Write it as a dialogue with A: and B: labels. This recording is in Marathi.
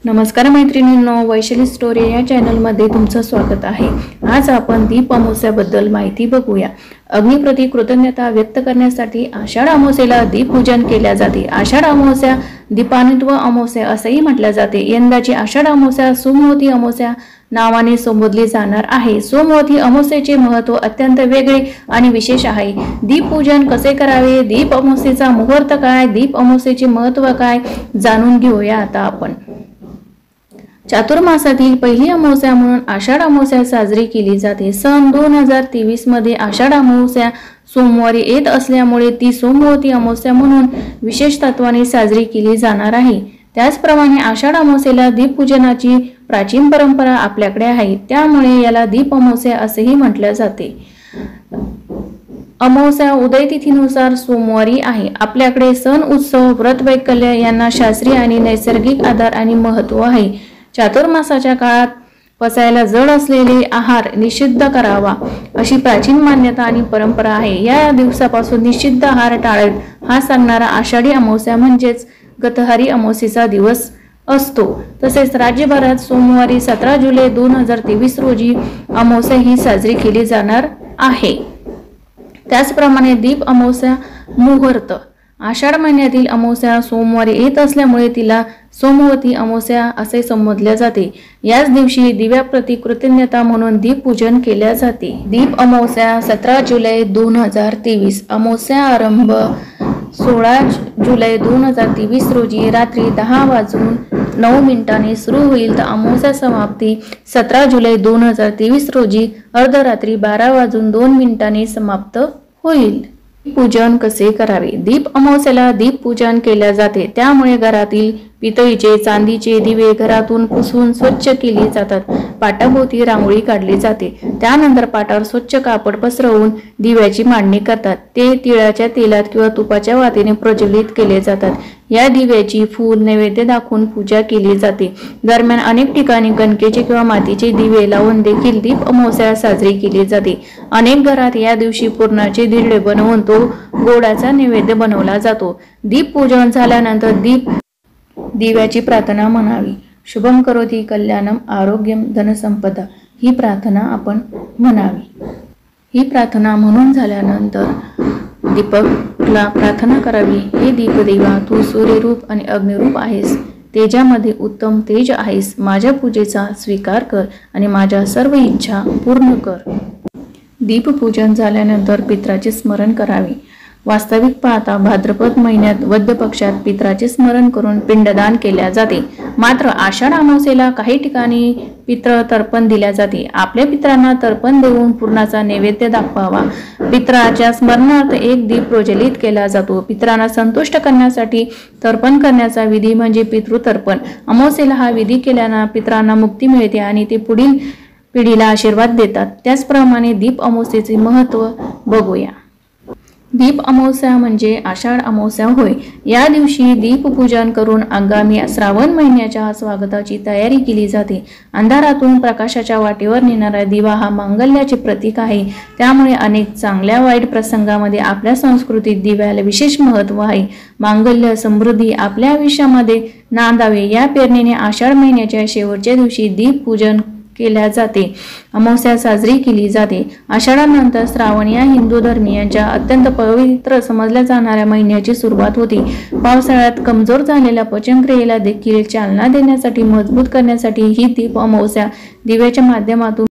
A: नमस्कार मैत्रिणींनो, वैशाली स्टोरी या चॅनलमध्ये तुमचं स्वागत आहे। आज आपण दीप अमावस्याबद्दल माहिती बघूया। अग्निप्रती कृतज्ञता व्यक्त करण्यासाठी आषाढ अमावस्येला दीपपूजन केले जाते। आषाढ अमावस्या दीपान्वित अमावस्या असेही म्हटले जाते। यंदाची आषाढ अमावस्या सोमवती अमावस्या नावाने संबोधली जाणार आहे। सोमवती अमावस्येचे महत्त्व अत्यंत वेगळे आणि विशेष आहे। दीपपूजन कसे करावे, दीप अमावस्येचा मुहूर्त काय, दीप अमावस्येचे महत्त्व काय जाणून घेऊया आता आपण। चातुर्मासातील पहिली अमावस्या म्हणून आषाढ अमावस्या साजरी केली जाते। सन 2023 मध्ये आषाढ अमावस्या सोमवारी येत असल्यामुळे ती सोमवती अमावस्या म्हणून विशेष तत्वाने साजरी केली जाणार आहे। त्याचप्रमाणे आषाढ अमावस्येला दीपपूजनाची प्राचीन परंपरा आपल्याकडे आहे, त्यामुळे याला दीप अमावस्या असेही म्हटले जाते। अमावस्या उदय तिथीनुसार सोमवारी आहे। आपल्याकडे सण, उत्सव, व्रत, वैकल्य यांना शास्त्रीय आणि नैसर्गिक आधार आणि महत्त्व आहे। चातुर्मासाच्या काळात पचायला जड असलेले आहार निषिद्ध करावा अशी प्राचीन मान्यता आणि परंपरा आहे। या दिवसापासून निषिद्ध आहार टाळावेत हा सांगणारा आषाढी अमावस्या म्हणजेच गतहारी अमावस्येचा दिवस असतो। तसेच राज्यभरात सोमवारी 17 जुलै 2023 रोजी अमावस्या ही साजरी केली जाणार आहे। त्याचप्रमाणे दीप अमावस्या मुहूर्त आषाढ महिन्यातील अमावस्या सोमवारी येत असल्यामुळे तिला सोमवती अमावस्या असे संबोधले जाते। याच दिवशी दिव्याप्रती कृतज्ञता म्हणून दीपपूजन केले जाते। दीप अमावस्या 17 जुलै 2023 अमावस्या आरंभ 16 जुलै 2023 रोजी रात्री 10:09 सुरू होईल तर अमावस्या समाप्ती 17 जुलै 2023 रोजी अर्धरात्री 12:02 समाप्त होईल। पूजन कसे करावे, दीप अमावस्येला दीप पूजन केले जाते। त्यामुळे घरातील पितळीचे, चांदीचे दिवे घरातून पुसून स्वच्छ केले जातात। पाटाभोवती रांगोळी काढली जाते। त्यानंतर पाटावर स्वच्छ कापड पसरवून दिव्याची मांडणी करतात। ते तिळाच्या तेलात किंवा तुपाच्या वातीने प्रज्वलित केले जातात। या दिव्याची फूल नैवेद्य दाखवून पूजा केली जाते। दरम्यान अनेक ठिकाणी गणकेचे किंवा मातीचे दिवे लावून देखील दीप अमावस्या साजरी केली जाते। अनेक घरात या दिवशी पुरणाचे धिरडे बनवून तो गोडाचा नैवेद्य बनवला जातो। दीप पूजन झाल्यानंतर दिव्याची प्रार्थना म्हणावी। शुभम करोति कल्याणम आरोग्यम धनसंपदा ही प्रार्थना आपण म्हणावी। ही प्रार्थना म्हणून झाल्यानंतर दीपकला प्रार्थना करावी, हे दीपदेवा, तू सूर्यरूप आणि अग्निरूप आहेस, तेजामध्ये उत्तम तेज आहेस। माझ्या पूजेचा स्वीकार कर आणि माझ्या सर्व इच्छा पूर्ण कर। दीपपूजन झाल्यानंतर पितराचे स्मरण करावे। वास्तविक पाहता भाद्रपद महिन्यात वद्य पक्षात पितराचे स्मरण करून पिंडदान केले जाते। मात्र आषाढ अमावस्येला काही ठिकाणी पितृ तर्पण दिले जाते। आपल्या पितरांना तर्पण देऊन पूर्णाचा नैवेद्य दाखवावा। पितराच्या स्मरणार्थ एक दीप प्रज्वलित केला जातो। पितरांना संतुष्ट करण्यासाठी तर्पण करण्याचा विधी म्हणजे पितृतर्पण। अमावस्येला हा विधी केल्याने पितरांना मुक्ती मिळते आणि ते पुढील पिढीला आशीर्वाद देतात। त्याचप्रमाणे दीप अमावस्येचे महत्त्व बघूया। दीप अमावस्या म्हणजे आषाढ अमावस्या होय। या दिवशी दीपपूजन करून आगामी श्रावण महिन्याच्या स्वागताची तयारी केली जाते। अंधारातून प्रकाशाच्या वाटेवर नेणारा दिवा हा मांगल्याचे प्रतीक आहे। त्यामुळे अनेक चांगल्या वाईट प्रसंगामध्ये आपल्या संस्कृतीत दिव्याला विशेष महत्त्व आहे। मांगल्य समृद्धी आपल्या आयुष्यामध्ये नांदावे या प्रेरणेने आषाढ महिन्याच्या शेवटच्या दिवशी दीपपूजन केल्या जाते। अमावस्या साजरी केली जाते। आषाढानंतर श्रावण या हिंदू धर्मीयांच्या अत्यंत पवित्र समजल्या जाणाऱ्या महिन्याची सुरुवात होती। पावसाळ्यात कमजोर झालेल्या पचनक्रियेला देखील चालना देण्यासाठी, मजबूत करण्यासाठी ही दीप अमावस्या दिव्याच्या माध्यमातून